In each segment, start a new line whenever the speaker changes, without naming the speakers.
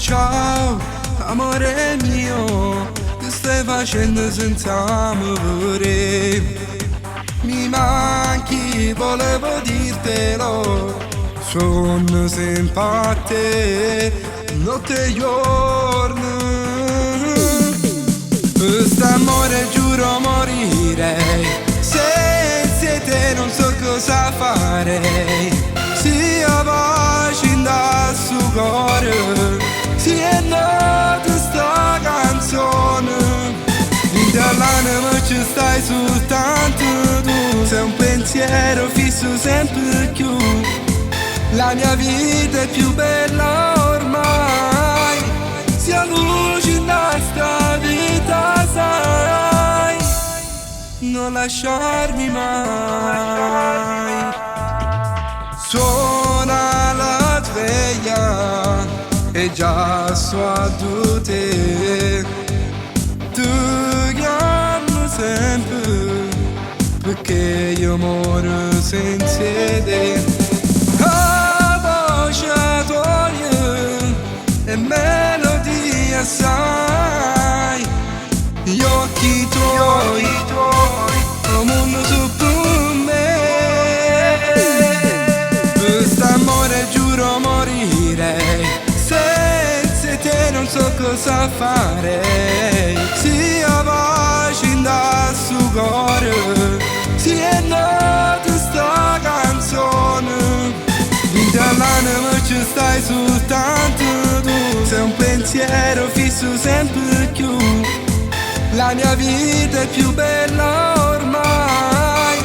Ciao, amore mio, che stai facendo senza amore? Mi manchi, volevo dirtelo, sono sempre a te, notte e giorno. Quest'amore giuro morirei, senza te non so cosa farei. Sia pace in da suo cuore, si è nata sta canzone. Dall'anima ci stai soltanto tu, sei un pensiero fisso sempre più. La mia vita è più bella ormai, sia luce in sta vita sai, non lasciarmi mai. Suona la sveglia e già so a te, tu chiamo sempre perché io moro senza te. A voce toglie e melodia sai, gli occhi tuoi come un mondo per me. Quest'amore giuro morirei, senza te non so cosa farei. Sia pace in da suo cuore, si è nata sta canzone. Dall'anima ci stai soltanto tu, sei un pensiero fisso sempre più. La mia vita è più bella ormai,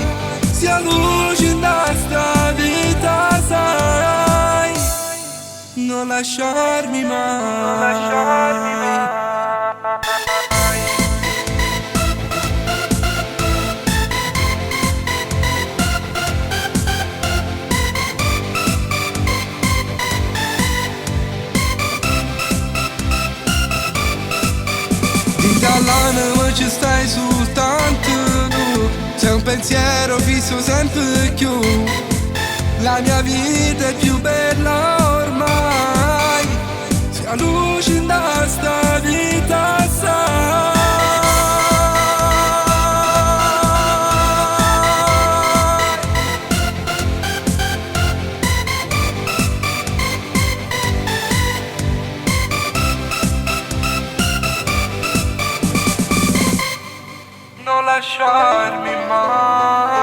sia luce in sta vita sai, non lasciarmi mai. Dall'anima ci stai soltanto tu, sei un pensiero fisso sempre più. La mia vita è più bella ormai, sia luce in sta vita sai, non lasciarmi mai.